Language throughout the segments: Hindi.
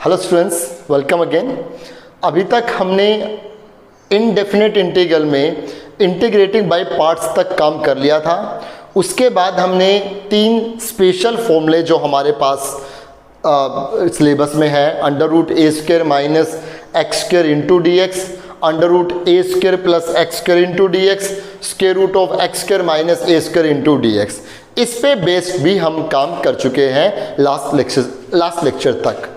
Hello students, welcome again. अभी तक हमने इनडेफिनेट इंटीग्रल में इंटीग्रेटिंग बाय पार्ट्स तक काम कर लिया था। उसके बाद हमने 3 स्पेशल फॉर्मूले जो हमारे पास सिलेबस में है, under root a square minus x square into d x, under root a square plus x square into d x, square root of x square minus a square into d x, इस पे बेस्ड भी हम काम कर चुके हैं लास्ट लेक्चर तक।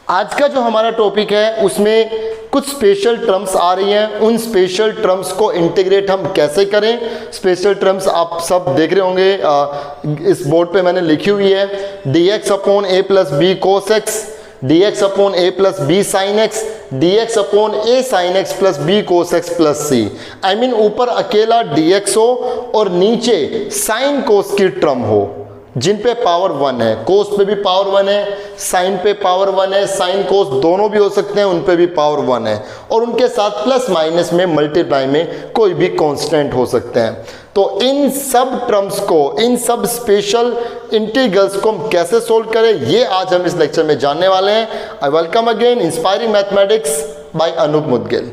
आज का जो हमारा टॉपिक है उसमें कुछ स्पेशल टर्म्स आ रही हैं। उन स्पेशल टर्म्स को इंटीग्रेट हम कैसे करें, स्पेशल टर्म्स आप सब देख रहे होंगे, इस बोर्ड पे मैंने लिखी हुई है। D x upon a plus b cos x, d x upon a plus b sine x, d x upon a sine x plus b cos x plus c. I mean ऊपर अकेला डी एक्स हो और नीचे साइन कोस की टर्म हो जिन पे पावर 1 है। कोस पे भी पावर 1 है, साइन पे पावर 1 है, साइन कोस दोनों भी हो सकते हैं, उन पे भी पावर 1 है, और उनके साथ प्लस माइनस में मल्टीप्लाई में कोई भी कांस्टेंट हो सकते हैं। तो इन सब टर्म्स को, इन सब स्पेशल इंटीग्रल्स को हम कैसे सोल्व करें, ये आज हम इस लेक्चर में जानने वाले हैं। I welcome again inspiring mathematics by Anoop Mudgil.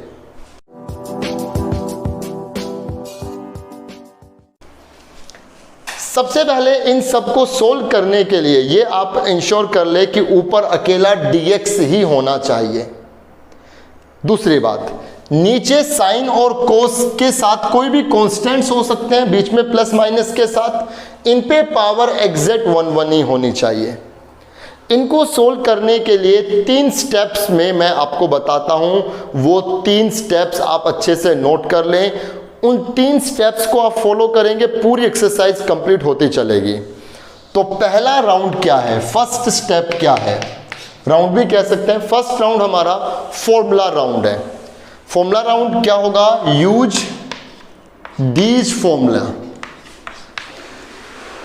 सबसे पहले इन सब को सोल्व करने के लिए ये आप इंश्योर कर ले कि ऊपर अकेला dx ही होना चाहिए। दूसरी बात, नीचे साइन और कोस के साथ कोई भी कांस्टेंट्स हो सकते हैं बीच में प्लस माइनस के साथ, इन पे पावर एग्जैक्ट 1 ही होनी चाहिए। इनको सोल्व करने के लिए 3 स्टेप्स में मैं आपको बताता हूं, वो 3 स्टेप्स आप अच्छे से नोट कर लें। उन 3 स्टेप्स को आप फॉलो करेंगे, पूरी एक्सरसाइज कंप्लीट होती चलेगी। तो पहला राउंड क्या है, फर्स्ट स्टेप क्या है, राउंड भी कह सकते हैं। फर्स्ट राउंड हमारा फॉर्मूला राउंड है। फॉर्मूला राउंड क्या होगा, यूज दीज फॉर्मूला।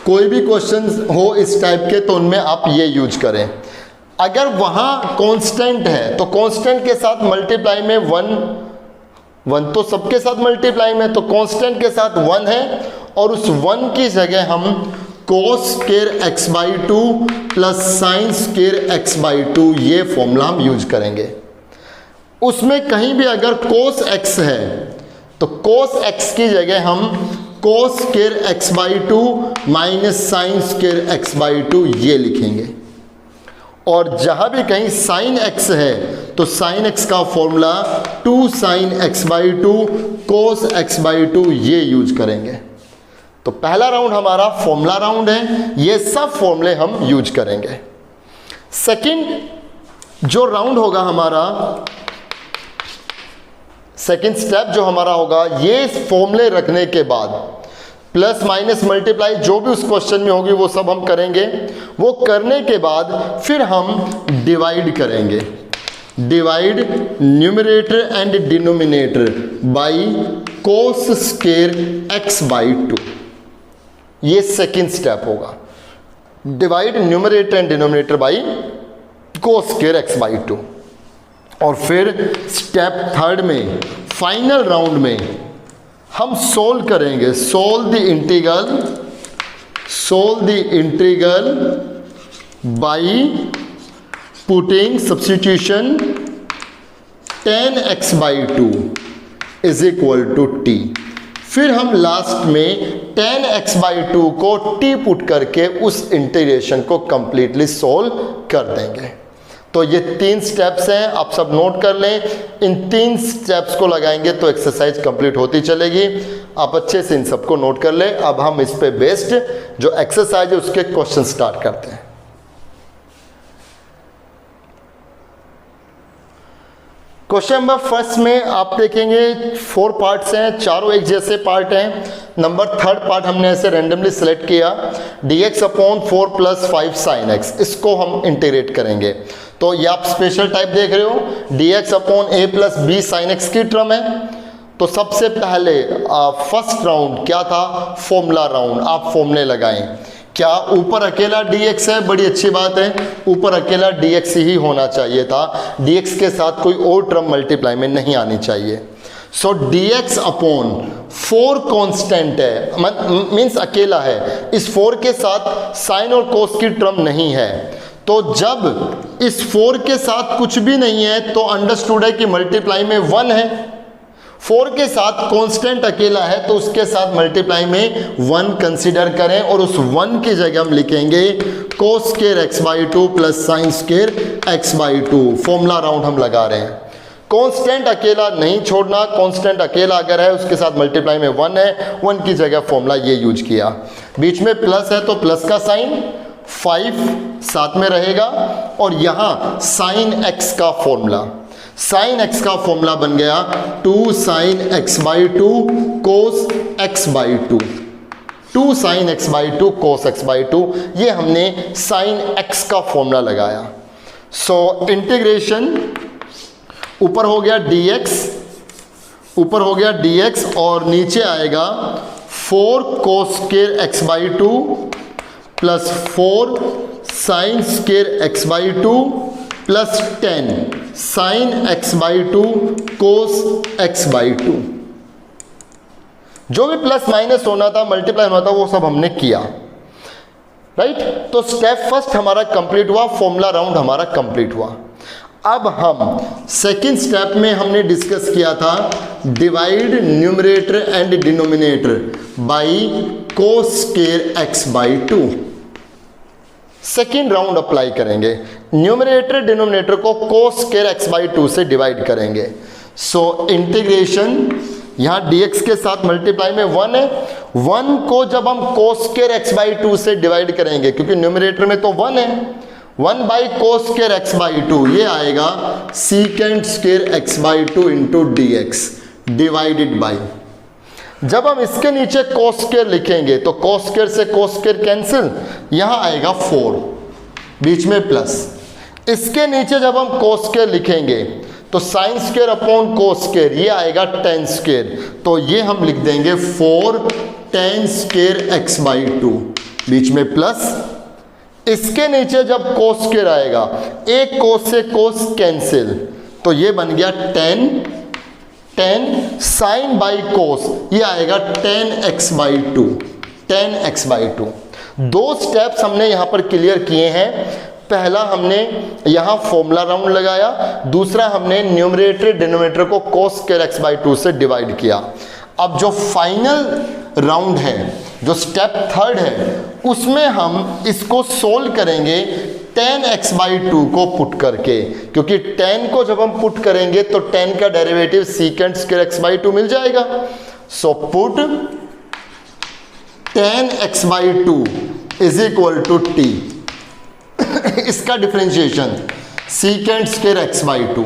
कोई भी क्वेश्चन हो इस टाइप के तो उनमें आप ये यूज करें। अगर वहां कांस्टेंट है तो कांस्टेंट के साथ मल्टीप्लाई में 1 तो सबके साथ मल्टीप्लाई में, तो कांस्टेंट के साथ 1 है, और उस 1 की जगह हम cos square x by 2 plus sine square x by 2 ये फॉर्मूला हम यूज करेंगे। उसमें कहीं भी अगर cos x है तो cos x की जगह हम cos square x by 2 minus sine square x by 2 ये लिखेंगे। और जहां भी कहीं साइन x है तो साइन x का formula 2 sine x by 2 cos x by 2 ये यूज करेंगे। तो पहला राउंड हमारा फॉर्मूला राउंड है, ये सब फॉर्मूले हम यूज करेंगे। सेकंड जो राउंड होगा हमारा, सेकंड स्टेप जो हमारा होगा, ये फॉर्मूले रखने के बाद प्लस माइनस मल्टीप्लाई जो भी उस क्वेश्चन में होगी वो सब हम करेंगे। वो करने के बाद फिर हम डिवाइड करेंगे, divide numerator and denominator by cos square x by 2, ये सेकंड स्टेप होगा। Divide numerator and denominator by cos square x by 2। और फिर स्टेप थर्ड में, फाइनल राउंड में हम सोल्व करेंगे, solve the integral by putting substitution tan x by 2 is equal to t। फिर हम लास्ट में tan x बाई 2 को t पुट करके उस इंटीग्रेशन को कंप्लीटली सोल्व कर देंगे। तो ये 3 स्टेप्स हैं, आप सब नोट कर लें। इन 3 स्टेप्स को लगाएंगे तो एक्सरसाइज कंप्लीट होती चलेगी। आप अच्छे से इन सबको नोट कर लें। अब हम इस पे बेस्ड जो एक्सरसाइज है उसके क्वेश्चन स्टार्ट करते हैं। क्वेश्चन नंबर फर्स्ट में आप देखेंगे 4 पार्ट्स हैं, चारों एक जैसे पार्ट हैं। नंबर थर्ड पार्ट हमने ऐसे रैंडमली सेलेक्ट किया, dx upon 4 plus 5 sine x, इसको हम इंटीग्रेट करेंगे। तो ये आप स्पेशल टाइप देख रहे हो, dx upon a plus b sine x की टर्म है। तो सबसे पहले फर्स्ट राउंड क्या था, फॉर्मूला राउंड। आप फॉर्मूले लगाएं। क्या ऊपर अकेला dx है, बड़ी अच्छी बात है, ऊपर अकेला dx ही होना चाहिए था, dx के साथ कोई और टर्म मल्टीप्लाई में नहीं आनी चाहिए। सो dx अपॉन 4 कांस्टेंट है, मीन्स अकेला है, इस 4 के साथ साइन और कोस की टर्म नहीं है। तो जब इस 4 के साथ कुछ भी नहीं है तो अंडरस्टूड है कि मल्टीप्लाई में 1 है। 4 के साथ कांस्टेंट अकेला है तो उसके साथ मल्टीप्लाई में 1 कंसीडर करें और उस 1 की जगह हम लिखेंगे cos square x/2 plus sign square x/2। Formula round हम लगा रहे हैं। कांस्टेंट अकेला नहीं छोड़ना, कांस्टेंट अकेला अगर है उसके साथ मल्टीप्लाई में 1 है, 1 की जगह फॉर्मूला ये यूज किया। बीच में प्लस है तो प्लस का साइन, 5 साथ में रहेगा और यहाँ साइन x का फॉर्मूला, साइन x का फॉर्मूला बन गया 2 sign x/2 cos x/2, 2 sign x/2 cos x/2, ये हमने साइन x का फॉर्मूला लगाया। सो इंटीग्रेशन ऊपर हो गया dx, ऊपर हो गया dx और नीचे आएगा 4 cos square x/2 plus 4 sine square x/2 plus 10 sine x/2 cos x/2। जो भी प्लस माइनस होना था, मल्टीप्लाई होना था, वो सब हमने किया, राइट। तो स्टेप फर्स्ट हमारा कंप्लीट हुआ, फॉर्मूला राउंड हमारा कंप्लीट हुआ। अब हम सेकेंड स्टेप में हमने डिस्कस किया था divide numerator and denominator by cos square x/2। Second round apply करेंगे, न्यूमरेटर डिनोमिनेटर को cos स्क्वायर x/2 से डिवाइड करेंगे। सो इंटीग्रेशन, यहाँ dx के साथ मल्टीप्लाई में 1 है, 1 को जब हम cos स्क्वायर x/2 से डिवाइड करेंगे, क्योंकि न्यूमरेटर में तो 1 है, 1 बाई cos स्क्वायर x/2, ये आएगा secant square x/2 into dx divided by, जब हम इसके नीचे cos स्क्वायर लिखेंगे तो cos स्क्वायर से cos स्क्वायर कैंसिल, यहाँ आएगा 4, बीच में प्लस। इसके नीचे जब हम cos स्क्वायर लिखेंगे तो sine square upon cos square, ये आएगा tan स्क्वायर, तो ये हम लिख देंगे 4 tan स्क्वायर x/2, बीच में प्लस। इसके नीचे जब cos स्क्वायर आएगा, एक cos से cos कैंसिल, तो ये बन गया 10 साइन बाई cos, ये आएगा tan x/2, tan x/2। दो स्टेप्स हमने यहाँ पर क्लियर किए हैं। पहला हमने यहाँ फॉर्मूला राउंड लगाया, दूसरा हमने न्यूमरेटर डिनोमिनेटर को cos स्क्वायर x/2 से डिवाइड किया। अब जो फाइनल राउंड है, जो स्टेप थर्ड है, उसमें हम इसको सोल्व करेंगे tan x/2 को पुट करके, क्योंकि tan को जब हम पुट करेंगे तो tan का डेरिवेटिव सीकेंट स्क्वायर x/2 मिल जाएगा। So put tan x/2 is equal to t, इसका डिफरेंशिएशन सीकेंट स्क्वायर x/2,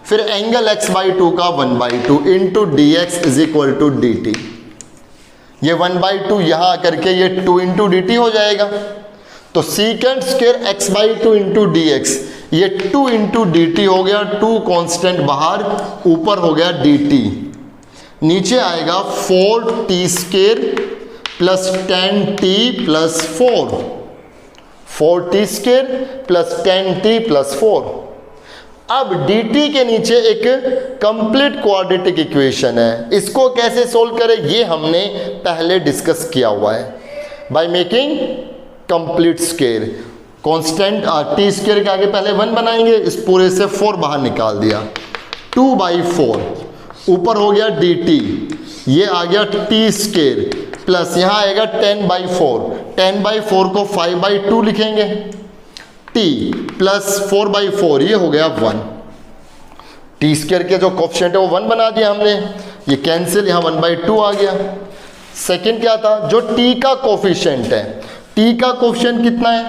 फिर एंगल x/2 का 1/2 into dx is equal to dt। ये 1/2 यहाँ आकर के ये 2 इंटू dt हो जाएगा। तो secant square x/2 into dx, ये 2 इंटू dt हो गया, 2 कांस्टेंट बाहर, ऊपर हो गया dt, नीचे आएगा 4t square plus 10t plus 4t square plus 10t plus 4। अब dt के नीचे एक कंप्लीट क्वाड्रेटिक इक्वेशन है, इसको कैसे सोल्व करें ये हमने पहले डिस्कस किया हुआ है, by making complete square. Constant t square के आगे पहले 1 बनाएंगे, इस पूरे से 4 बाहर निकाल दिया, 2/4, ऊपर हो गया dt, ये आ गया t स्क्वायर प्लस यहाँ आएगा 10/4, 10/4 को 5/2 लिखेंगे, t प्लस 4/4, ये हो गया 1। t स्क्वायर के जो कोफिशिएंट है वो 1 बना दिया हमने, ये कैंसिल, यहाँ 1/2 आ गया। सेकंड क्या था, जो t का कोफिशिएंट है, t का कोफिशिएंट कितना है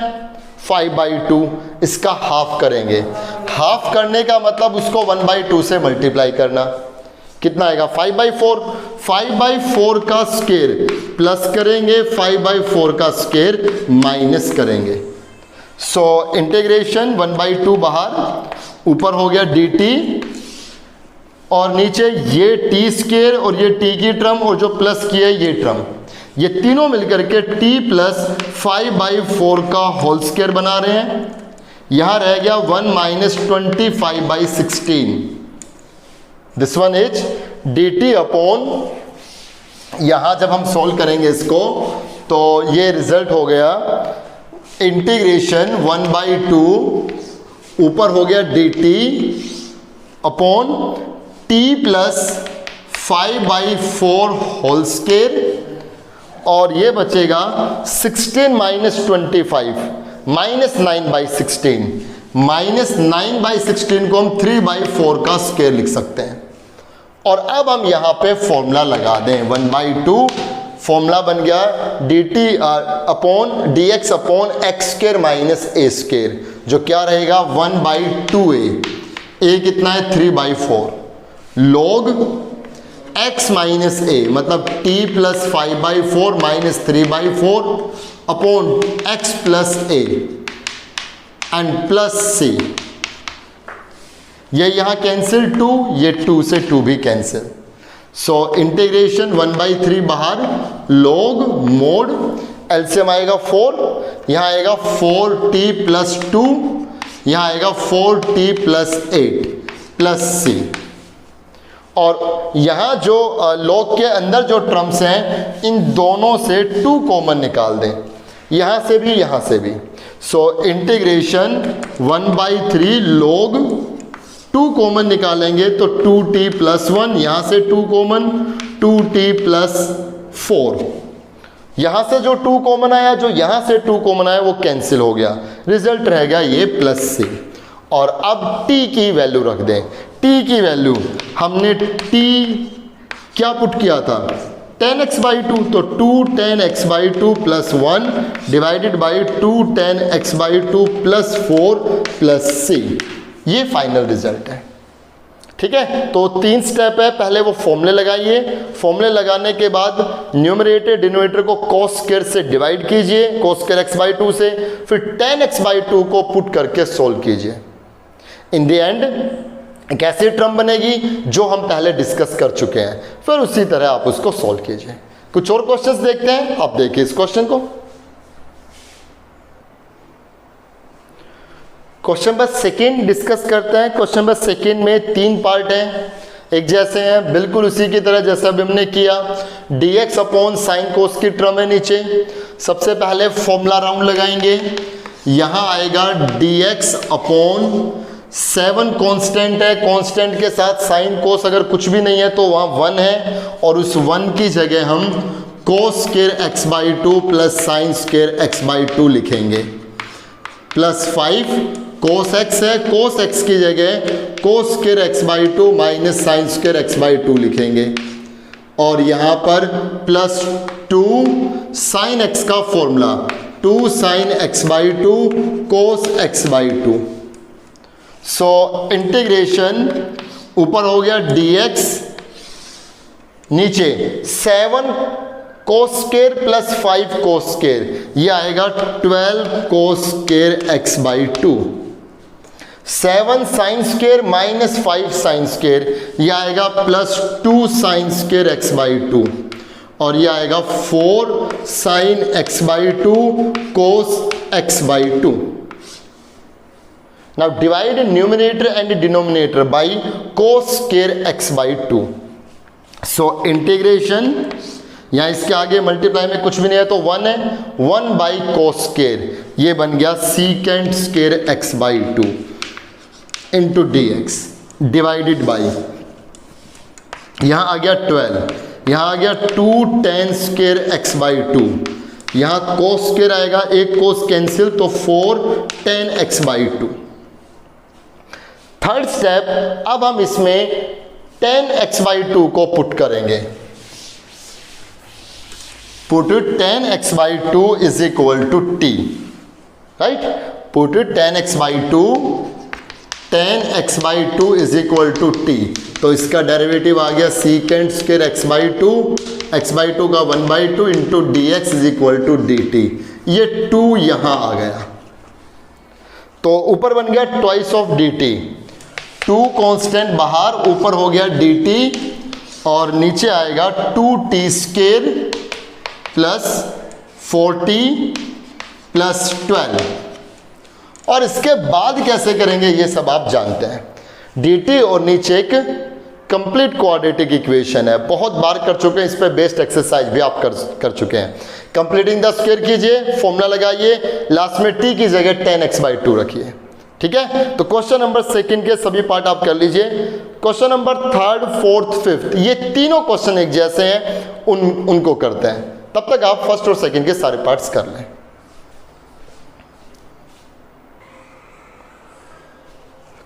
5/2, इसका हाफ करेंगे, हाफ करने का मतलब उसको 1/2 से मल्टीप्लाई करना, कितना आएगा 5/4, 5/4 का स्क्वायर प्लस करेंगे, 5/4 का स्क्वायर माइनस करेंगे। सो इंटीग्रेशन 1/2 बाहर, ऊपर हो गया dt और नीचे ये t स्क्वायर और ये t की टर्म और जो प्लस किया ये टर्म, ये तीनों मिलकर के t प्लस 5/4 का होल स्क्वायर बना रहे हैं। यहाँ रह गया 1 minus 25/16, this one is dt upon, यहाँ जब हम सोल्व करेंगे इसको तो ये रिजल्ट हो गया इंटीग्रेशन 1/2 ऊपर हो गया dt upon t plus 5/4 whole square, और ये बचेगा 16 माइनस 25 माइनस 9/16, माइनस 9/16 को हम 3/4 का स्क्वायर लिख सकते हैं। और अब हम यहाँ पे फॉर्मूला लगा दें, 1/2 फॉर्मूला बन गया dt upon dx upon x square minus a square, जो क्या रहेगा 1/2a, a कितना है 3/4 log x माइनस a, मतलब t plus 5/4 minus 3/4 upon x plus a and plus c। ये यहाँ कैंसिल 2, ये 2 से 2 भी कैंसिल। सो इंटीग्रेशन 1/3 बाहर, log मोड एलसीएम आएगा 4, यहाँ आएगा 4t प्लस 2, यहाँ आएगा 4t प्लस 8 प्लस c। और यहाँ जो log के अंदर जो टर्म्स हैं, इन दोनों से 2 कॉमन निकाल दें, यहाँ से भी यहाँ से भी। सो इंटीग्रेशन 1/3 log 2 कॉमन निकालेंगे तो 2t प्लस 1, यहाँ से 2 कॉमन 2t प्लस 4, यहाँ से जो 2 कॉमन आया, जो यहाँ से 2 कॉमन आया वो कैंसिल हो गया, रिजल्ट रह गया ये प्लस c। और अब t की वैल्यू रख दें, t की वैल्यू हमने t क्या पुट किया था 10x/2, तो 2 10x/2 plus 1 divided by 2 10x/2 plus 4 plus c, ये फाइनल रिजल्ट है। ठीक है, तो 3 स्टेप है, पहले वो फॉर्मूले लगाइए, फॉर्मूले लगाने के बाद न्यूमरेटर डिनोमिनेटर को cos स्क्वायर से डिवाइड कीजिए, cos स्क्वायर x/2 से, फिर 10x/2 को पुट करके सोल्व कीजिए। इन द एंड एक ऐसी टर्म बनेगी जो हम पहले डिस्कस कर चुके हैं, फिर उसी तरह आप उसको सोल्व कीजिए। कुछ और क्वेश्चंस देखते हैं, आप देखिए इस क्वेश्चन को। क्वेश्चन नंबर सेकेंड डिस्कस करते हैं। क्वेश्चन नंबर सेकेंड में 3 पार्ट हैं, एक जैसे हैं, बिल्कुल उसी की तरह जैसा अभी हमने किया। dx अपॉन साइन कोस की टर्म है नीचे, सबसे पहले फॉर्मूला राउंड लगाएंगे, यहाँ आएगा dx अपॉन 7 कांस्टेंट है, कांस्टेंट के साथ साइन कोस अगर कुछ भी नहीं है तो वहाँ 1 है, और उस 1 की जगह हम कोस square x/2 plus sign square x/2 लिखेंगे, प्लस 5 कोस x है, कोस x की जगह कोस square x/2 minus sign square x/2 लिखेंगे, और यहाँ पर प्लस 2 साइन x का formula 2 sign x/2 cos x/2। So integration ऊपर हो गया dx, नीचे 7 cos square plus 5 cos square, ये आएगा 12 कोस square x/2, 7 sine square minus 5 sine square, ये आएगा प्लस 2 साइन स्क्वायर x/2, और ये आएगा 4 sine x/2 cos x/2। Now divide numerator and denominator by cos square x/2। So integration, यहाँ इसके आगे मल्टीप्लाई में कुछ भी नहीं है तो 1 है, 1 बाई कोस स्क्वायर, ये बन गया secant square x/2 into dx divided by, यहाँ आ गया 12, यहाँ आ गया 2 10 स्क्वायर x/2, यहाँ कोस स्क्वायर आएगा, एक कोस कैंसिल तो 4 10 x/2। थर्ड स्टेप, अब हम इसमें 10 x/2 को पुट करेंगे, put 10 x/2 is equal to t, right? Put 10 x/2 is equal to t, तो इसका डेरिवेटिव आ गया सीकेंट स्क्वायर x/2 का 1/2 into dx is equal to dt, ये 2 यहाँ आ गया, तो ऊपर बन गया ट्वाइस ऑफ dt, 2 कांस्टेंट बाहर, ऊपर हो गया dt, और नीचे आएगा 2t square plus 4t plus 12। और इसके बाद कैसे करेंगे ये सब आप जानते हैं, dt और नीचे एक कंप्लीट क्वाड्रेटिक इक्वेशन है, बहुत बार कर चुके हैं, इस पर बेस्ड एक्सरसाइज भी आप कर चुके हैं। कंप्लीटिंग द स्क्वायर कीजिए, फॉर्मूला लगाइए, लास्ट में t की जगह 10 x/2 रखिए, ठीक है, तो क्वेश्चन नंबर सेकंड के सभी पार्ट आप कर लीजिए। Question number third, fourth, fifth, ये तीनों क्वेश्चन एक जैसे हैं, उनको करते हैं। तब तक आप फर्स्ट और सेकंड के सारे पार्ट्स कर लें।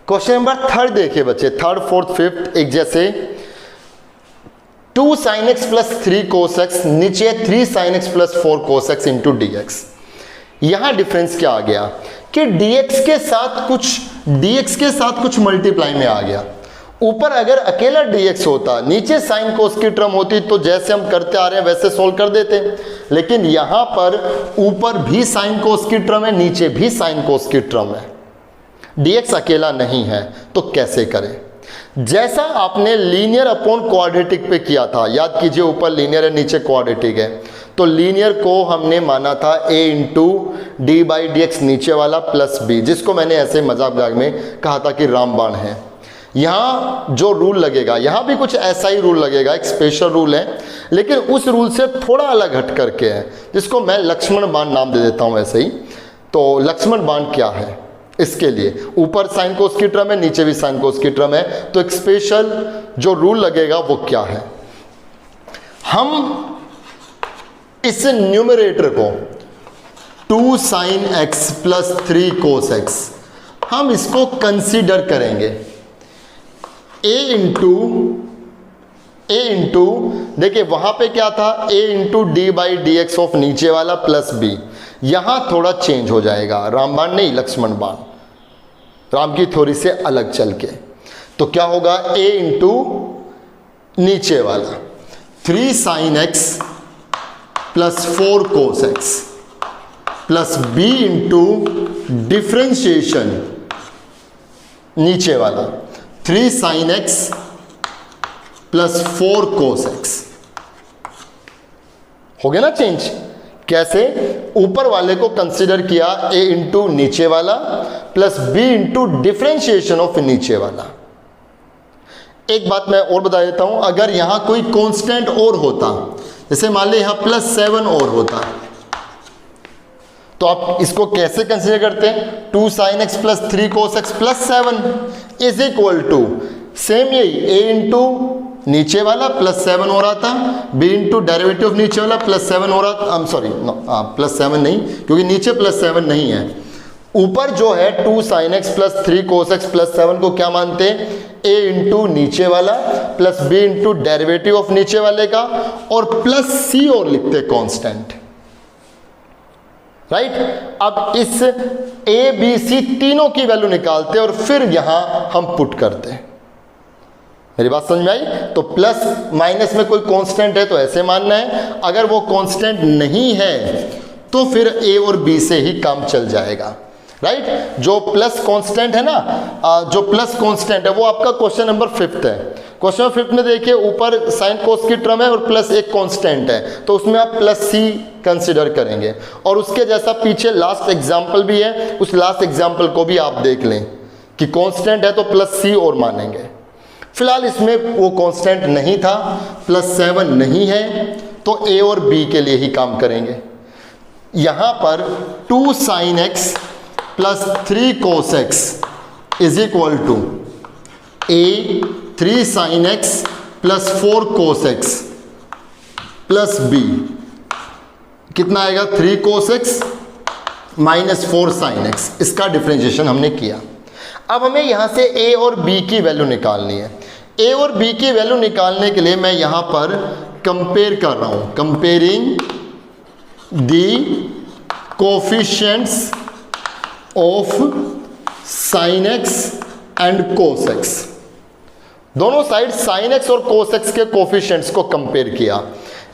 क्वेश्चन नंबर थर्ड देखिए बच्चे, थर्ड, फोर्थ, फिफ्थ एक जैसे। 2 sin x plus 3 cos x, नीचे 3 sin x plus 4 cos x into d x. यहां डिफरेंस क्या आ गया कि dx के साथ कुछ मल्टीप्लाई में आ गया। ऊपर अगर अकेला dx होता, नीचे साइन कोस की टर्म होती, तो जैसे हम करते आ रहे हैं वैसे सोल्व कर देते। लेकिन यहां पर ऊपर भी साइन कोस की टर्म है, नीचे भी साइन कोस की टर्म है, dx अकेला नहीं है, तो कैसे करें? जैसा आपने लीनियर अपॉन क्वाड्रेटिक पे किया था, याद कीजिए ऊपर लीनियर है नीचे क्वाड्रेटिक है, तो लीनियर को हमने माना था a into D by D x नीचे वाला प्लस b, जिसको मैंने ऐसे मजाक में कहा था कि रामबाण है। यहाँ जो रूल लगेगा, यहाँ भी कुछ ऐसा ही रूल लगेगा, एक स्पेशल रूल है, लेकिन उस रूल से थोड़ा अलग हट करके है, जिसको मैं लक्ष्मण बाण नाम दे देता हूँ ऐसे ही। तो लक्ष्मण बाण क्या है? इसके लिए ऊपर साइन कोस की टर्म है, नीचे भी साइन कोस की टर्म है, तो एक स्पेशल जो रूल लगेगा वो क्या है? हम इस न्यूमरेटर को 2 sin x plus 3 cos x, हम इसको कंसीडर करेंगे a इंटू देखिए वहां पे क्या था, a into D by D x of नीचे वाला प्लस b। यहां थोड़ा चेंज हो जाएगा, रामबाण नहीं लक्ष्मण बाण, राम की थ्योरी से अलग चल के। तो क्या होगा, a इंटू नीचे वाला 3 sin x plus 4 cos x प्लस b इंटू डिफ्रेंशिएशन नीचे वाला 3 sin x plus 4 cos x। हो गया ना चेंज? कैसे? ऊपर वाले को कंसिडर किया a इंटू नीचे वाला plus b into differentiation of नीचे वाला। एक बात मैं और बता देता हूं, अगर यहां कोई कांस्टेंट और होता, जैसे मान लीजिए यहां +7 और होता, तो आप इसको कैसे कंसीडर करते हैं? 2 sin x plus 3 cos x plus 7 is equal to same यही a इंटू नीचे वाला प्लस 7 हो रहा था, b इंटू डेरिवेटिव ऑफ नीचे वाला प्लस 7 हो रहा था, आई एम सॉरी प्लस 7 नहीं, क्योंकि नीचे प्लस 7 नहीं है, ऊपर जो है 2 sin x plus 3 cos x plus 7 को क्या मानते हैं? a इंटू नीचे वाला plus b into derivative of नीचे वाले का, और प्लस c और लिखते कांस्टेंट, राइट। अब इस a b c तीनों की वैल्यू निकालते और फिर यहां हम पुट करते हैं। मेरी बात समझ में आई? तो प्लस माइनस में कोई कांस्टेंट है तो ऐसे मानना है, अगर वो कांस्टेंट नहीं है तो फिर a और b से ही काम चल जाएगा, राइट। जो प्लस कांस्टेंट है ना, जो प्लस कांस्टेंट है वो आपका क्वेश्चन नंबर 5 है। क्वेश्चन नंबर 5 में देखिए ऊपर साइन कोस की टर्म है और प्लस एक कांस्टेंट है, तो उसमें आप प्लस c कंसिडर करेंगे, और उसके जैसा पीछे लास्ट एग्जाम्पल भी है, उस लास्ट एग्जाम्पल को भी आप देख लें कि कांस्टेंट है तो प्लस c और मानेंगे। फिलहाल इसमें वो कांस्टेंट नहीं था, +7 नहीं है, तो a और b के लिए ही काम करेंगे। यहां पर 2 sin x plus 3 cos x is equal to a 3 sin x plus 4 cos x प्लस b, कितना आएगा? 3 cos x minus 4 sin x, इसका डिफरेंशिएशन हमने किया। अब हमें यहां से a और b की वैल्यू निकालनी है। a और b की वैल्यू निकालने के लिए मैं यहां पर कंपेयर कर रहा हूं, comparing the coefficients of sin x and cos x। दोनों साइड sin x और cos x के कोफिशिएंट्स को कंपेयर किया।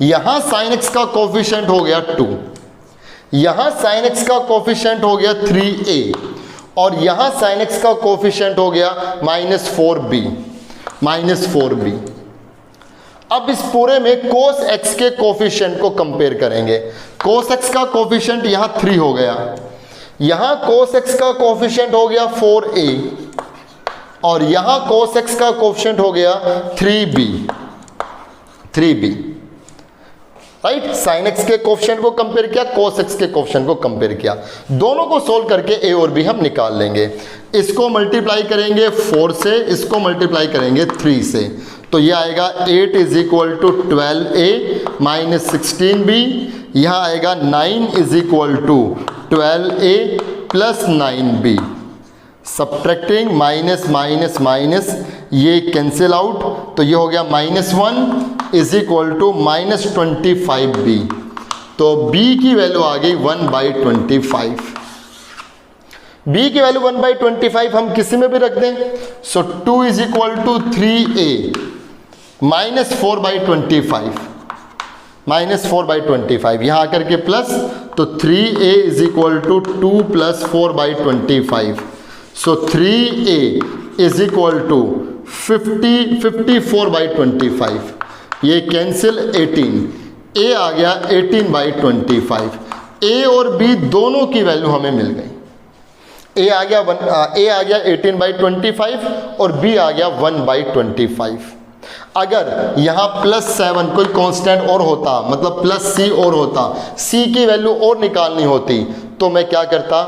यहां sin x का कोफिशिएंट हो गया 2, यहां sin x का कोफिशिएंट हो गया 3a, और यहां sin x का कोफिशिएंट हो गया -4b। अब इस पूरे में cos x के कोफिशिएंट को कंपेयर करेंगे। cos x का कोफिशिएंट यहां 3 हो गया, यहां cos x का कोफिशिएंट हो गया 4a, और यहां cos x का कोफिशिएंट हो गया 3b। राइट। साइन एक्स के कोफिशिएंट को कंपेयर किया, कोस एक्स के कोफिशिएंट को कंपेयर किया, दोनों को सोल्व करके ए और बी हम निकाल लेंगे। इसको मल्टीप्लाई करेंगे 4 से, इसको मल्टीप्लाई करेंगे 3 से, तो ये आएगा 8 is equal to 12a minus 16b। यहाँ आएगा 9 is equal to 12a plus 9b। Subtracting minus minus minus, ये कैंसिल आउट, तो ये हो गया -1 इज इक्वल टू -25b। तो b की वैल्यू आ गई 1/25। b की वैल्यू 1/25 हम किसी में भी रख दें, so 2 is equal to 3a minus 4/25, -4/25 यहाँ आकर के प्लस, तो 3a is equal to 2 plus 4/25, so 3a is equal to 54/25, ये कैंसिल 18, a आ गया 18/25। a और b दोनों की वैल्यू हमें मिल गई, a आ गया 18/25 और b आ गया 1/25। अगर यहाँ +7 कोई कांस्टेंट और होता, मतलब +c और होता, c की वैल्यू और निकालनी होती, तो मैं क्या करता,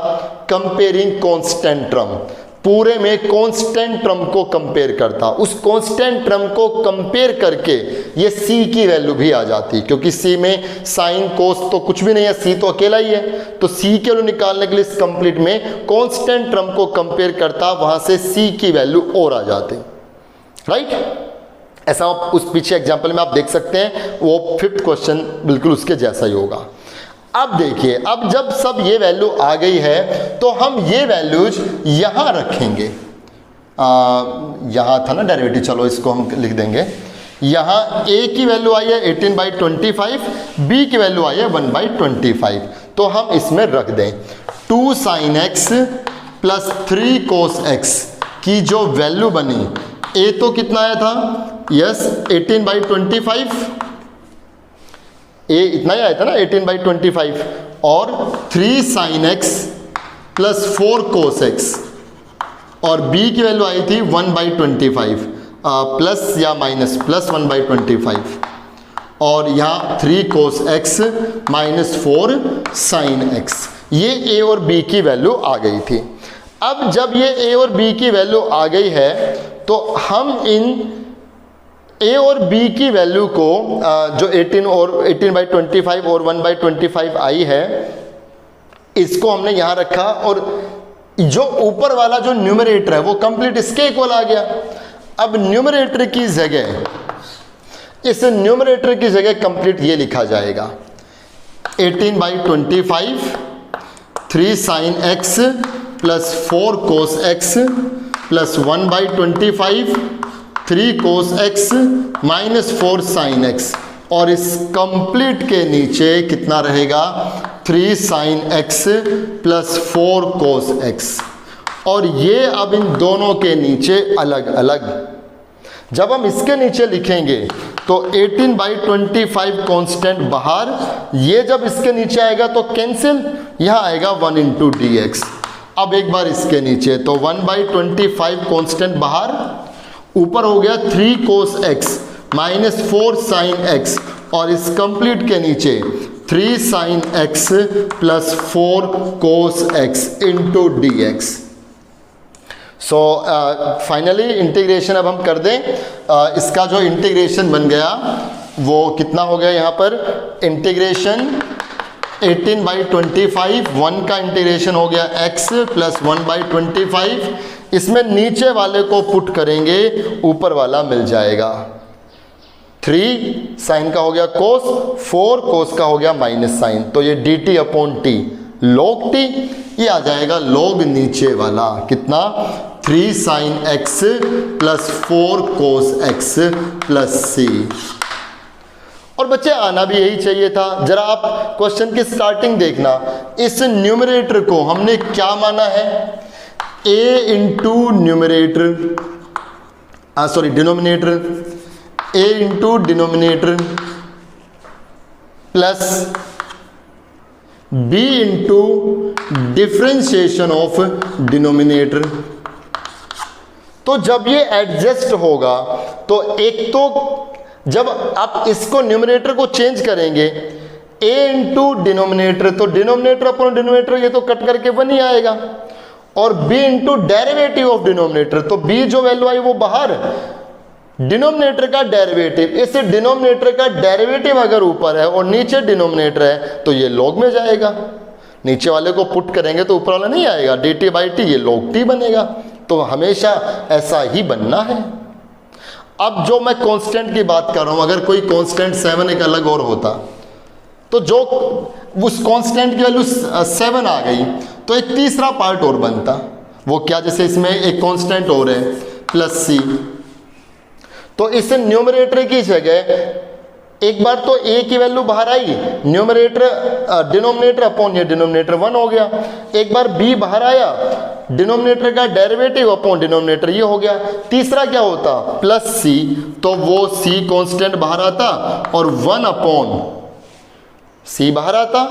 कंपेयरिंग कांस्टेंट टर्म, पूरे में कांस्टेंट टर्म को कंपेयर करता, उस कांस्टेंट टर्म को कंपेयर करके ये c की वैल्यू भी आ जाती, क्योंकि c में साइन कोस तो कुछ भी नहीं है, c तो अकेला ही है, तो c की वैल्यू निकालने के लिए इस कंप्लीट में कांस्टेंट टर्म को कंपेयर करता, वहां से c की वैल्यू और आ जाती, राइट। ऐसा आप उस पीछे एग्जाम्पल में आप देख सकते हैं, वो 5th क्वेश्चन बिल्कुल उसके जैसा ही होगा। अब देखिए, अब जब सब ये वैल्यू आ गई है तो हम ये वैल्यूज यहाँ रखेंगे, यहाँ था ना डेरिवेटिव, चलो इसको हम लिख देंगे। यहाँ a की वैल्यू आई है 18/25, b की वैल्यू आई है 1/25, तो हम इसमें रख दें 2 sin x plus 3 cos x की जो वैल्यू बनी, a तो कितना आया था, यस 18/25, a इतना ही आया था ना 18/25, और 3 sin x plus 4 cos x, और b की वैल्यू आई थी 1/25, प्लस या माइनस प्लस 1/25, और यहाँ 3 cos x minus 4 sin x, ये a और b की वैल्यू आ गई थी। अब जब ये a और b की वैल्यू आ गई है तो हम इन a और b की वैल्यू को जो 18/25 और 1/25 आई है, इसको हमने यहाँ रखा, और जो ऊपर वाला जो न्यूमरेटर है वो कंप्लीट इसके इक्वल आ गया। अब न्यूमरेटर की जगह, इस न्यूमरेटर की जगह कंप्लीट ये लिखा जाएगा 18/25 3 sin x plus 4 cos x plus 1/25 3 cos x minus 4 sin x, और इस कंप्लीट के नीचे कितना रहेगा 3 sin x plus 4 cos x, और ये अब इन दोनों के नीचे अलग अलग। जब हम इसके नीचे लिखेंगे तो 18/25 कांस्टेंट बाहर, ये जब इसके नीचे आएगा तो कैंसिल, यहाँ आएगा 1 × dx। अब एक बार इसके नीचे तो 1/25 कांस्टेंट बाहर, ऊपर हो गया 3 cos x minus 4 sin x, और इस कंप्लीट के नीचे 3 sin x plus 4 cos x into dx। So finally integration अब हम कर दें, इसका जो इंटीग्रेशन बन गया वो कितना हो गया, यहाँ पर इंटीग्रेशन 18/25, 1 का इंटीग्रेशन हो गया x प्लस 1/25, इसमें नीचे वाले को पुट करेंगे, ऊपर वाला मिल जाएगा 3 साइन का हो गया कोस, 4 कोस का हो गया माइनस साइन, तो ये dt/t log t, ये आ जाएगा log नीचे वाला कितना 3 sin x plus 4 cos x plus c। और बच्चे आना भी यही चाहिए था। जरा आप क्वेश्चन की स्टार्टिंग देखना, इस न्यूमरेटर को हमने क्या माना है, a into numerator, denominator, a into denominator plus b into differentiation of denominator. तो जब ये एडजस्ट होगा तो एक तो जब आप इसको न्यूमरेटर को चेंज करेंगे a इंटू डिनोमिनेटर, तो डिनोमिनेटर अपॉन डिनोमिनेटर ये तो कट करके 1 ही आएगा, और b into derivative of denominator, तो b जो वैल्यू आई वो बाहर, डिनोमिनेटर का डेरिवेटिव, इस डिनोमिनेटर का डेरिवेटिव अगर ऊपर है और नीचे डिनोमिनेटर है तो ये लॉग में जाएगा, नीचे वाले को पुट करेंगे तो ऊपर वाला नहीं आएगा, dt बाई टी, ये लॉग टी बनेगा। तो हमेशा ऐसा ही बनना है। अब जो मैं कांस्टेंट की बात कर रहा हूं, अगर कोई कांस्टेंट 7 एक अलग और होता तो जो उस कांस्टेंट की वैल्यू 7 आ गई तो एक तीसरा पार्ट और बनता, वो क्या, जैसे इसमें एक कांस्टेंट और है प्लस सी, तो इस न्यूमरेटर की जगह एक बार तो a की वैल्यू बाहर आई, न्यूमरेटर डिनोमिनेटर अपॉन ये डिनोमिनेटर 1 हो गया, एक बार b बाहर आया, डिनोमिनेटर का डेरिवेटिव अपॉन डिनोमिनेटर ये हो गया, तीसरा क्या होता प्लस c, तो वो c कांस्टेंट बाहर आता और 1 अपॉन c बाहर आता,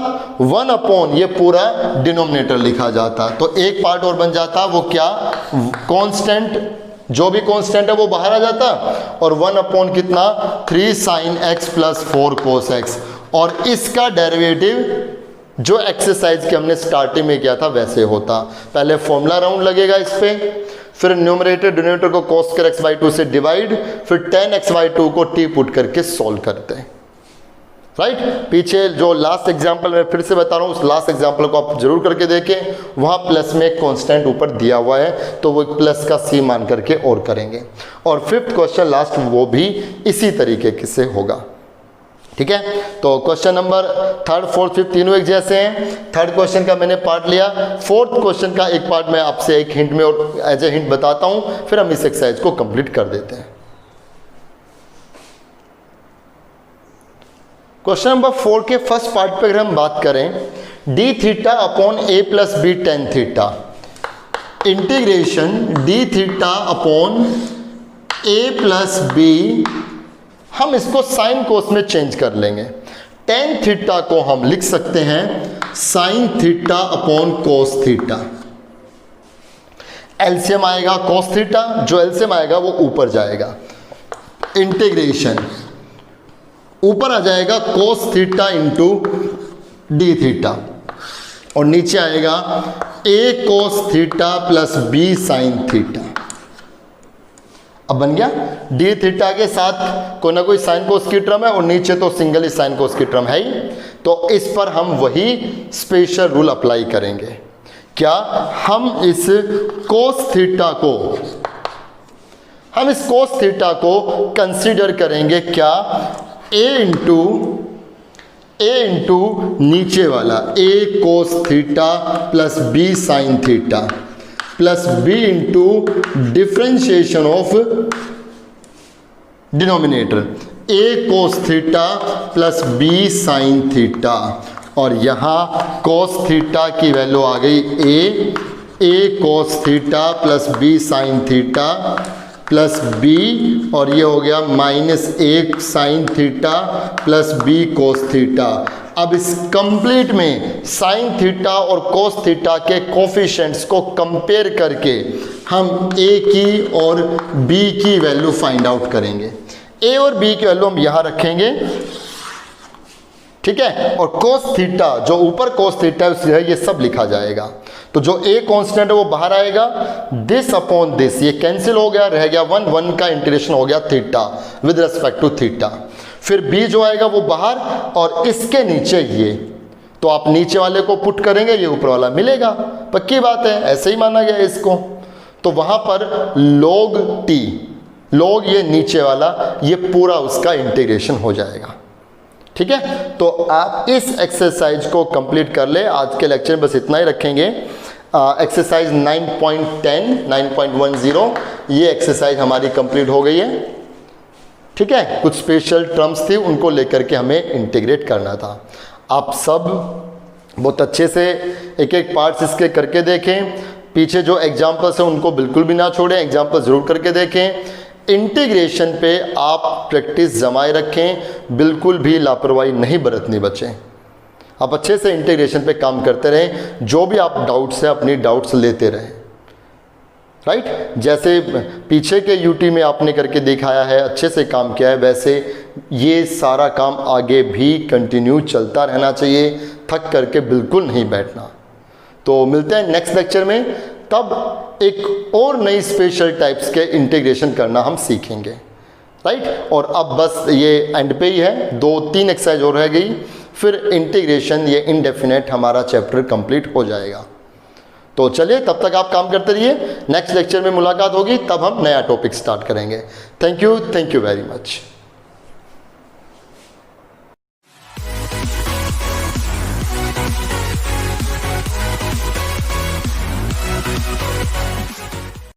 1 अपॉन ये पूरा डिनोमिनेटर लिखा जाता। तो एक पार्ट और बन जाता, वो क्या, कांस्टेंट, जो भी कांस्टेंट है वो बाहर आ जाता, और 1 अपॉन कितना 3 sin x plus 4 cos x, और इसका डेरिवेटिव जो एक्सरसाइज के हमने स्टार्टिंग में किया था वैसे होता। पहले फॉर्मूला राउंड लगेगा इस पे, फिर न्यूमरेटर डिनोमिनेटर को cos कर x बाई 2 से डिवाइड, फिर tan x बाई 2 को t पुट करके सॉल्व करते हैं, राइट। पीछे जो लास्ट एग्जाम्पल मैं फिर से बता रहा हूँ, उस लास्ट एग्जाम्पल को आप जरूर करके देखें, वहाँ प्लस में एक कांस्टेंट ऊपर दिया हुआ है तो वो प्लस का सी मान करके और करेंगे। और फिफ्थ क्वेश्चन लास्ट, वो भी इसी तरीके से होगा, ठीक है। तो question number 3rd 4th 5th तीनों एक जैसे हैं। थर्ड क्वेश्चन का मैंने पार्ट लिया, फोर्थ क्वेश्चन का एक पार्ट मैं आपसे एक हिंट में और एज ए हिंट बताता हूँ, फिर हम इस एक्सरसाइज को कंप्लीट कर देते हैं। क्वेश्चन नंबर 4 के फर्स्ट पार्ट पे अगर हम बात करें, d theta upon a plus b tan theta, integration d theta upon a plus b, हम इसको साइन कोस में चेंज कर लेंगे। टेन थीटा को हम लिख सकते हैं sine theta upon cos theta, LCM आएगा कोस थीटा, जो एलसीएम आएगा वो ऊपर जाएगा, इंटीग्रेशन ऊपर आ जाएगा cos theta into d theta, और नीचे आएगा a cos theta plus b sine theta. अब बन गया, डी थीटा के साथ कोई ना कोई साइन कोस की टर्म है और नीचे तो सिंगल ही साइन कोस की टर्म है ही, तो इस पर हम वही स्पेशल रूल अप्लाई करेंगे। क्या, हम इस कोस थीटा को कंसीडर करेंगे क्या, ए इंटू नीचे वाला a cos theta plus b sine theta plus b into differentiation of denominator a cos theta plus b sine theta, और यहाँ कोस थीटा की वैल्यू आ गई a cos theta plus b sine theta plus b, और ये हो गया -1 sine theta plus b cos theta. अब इस कंप्लीट में साइन थीटा और कोस थीटा के कोफिशिएंट्स को कंपेयर करके हम ए की और बी की वैल्यू फाइंड आउट करेंगे। ए और बी की वैल्यू हम यहाँ रखेंगे, ठीक है, और कोस थीटा जो ऊपर कोस थीटा है ये सब लिखा जाएगा। तो जो ए कांस्टेंट है वो बाहर आएगा, दिस अपॉन दिस ये कैंसिल हो गया, रह गया 1 का इंटीग्रेशन हो गया theta with respect to theta, फिर बी जो आएगा वो बाहर, और इसके नीचे ये, तो आप नीचे वाले को पुट करेंगे ये ऊपर वाला मिलेगा, पक्की बात है, ऐसे ही माना गया इसको। तो वहां पर log t, log ये नीचे वाला, ये पूरा उसका इंटीग्रेशन हो जाएगा, ठीक है। तो आप इस एक्सरसाइज को कंप्लीट कर ले। आज के लेक्चर में बस इतना ही रखेंगे। एक्सरसाइज 9.10 9.10 ये एक्सरसाइज हमारी कंप्लीट हो गई है, ठीक है। कुछ स्पेशल टर्म्स थी उनको लेकर के हमें इंटीग्रेट करना था। आप सब बहुत अच्छे से एक एक पार्ट्स इसके करके देखें, पीछे जो एग्जाम्पल्स हैं उनको बिल्कुल भी ना छोड़ें, एग्जाम्पल ज़रूर करके देखें। इंटीग्रेशन पे आप प्रैक्टिस जमाए रखें, बिल्कुल भी लापरवाही नहीं बरतनी बच्चे। आप अच्छे से इंटीग्रेशन पे काम करते रहें, जो भी आप डाउट्स है अपनी डाउट्स लेते रहें, राइट जैसे पीछे के यूटी में आपने करके दिखाया है, अच्छे से काम किया है, वैसे ये सारा काम आगे भी कंटिन्यू चलता रहना चाहिए, थक करके बिल्कुल नहीं बैठना। तो मिलते हैं नेक्स्ट लेक्चर में, तब एक और नई स्पेशल टाइप्स के इंटीग्रेशन करना हम सीखेंगे, राइट। और अब बस ये एंड पे ही है, 2-3 एक्सरसाइज और रह गई, फिर इंटीग्रेशन ये इंडेफिनेट हमारा चैप्टर कंप्लीट हो जाएगा। तो चलिए तब तक आप काम करते रहिए, नेक्स्ट लेक्चर में मुलाकात होगी, तब हम नया टॉपिक स्टार्ट करेंगे। Thank you very much.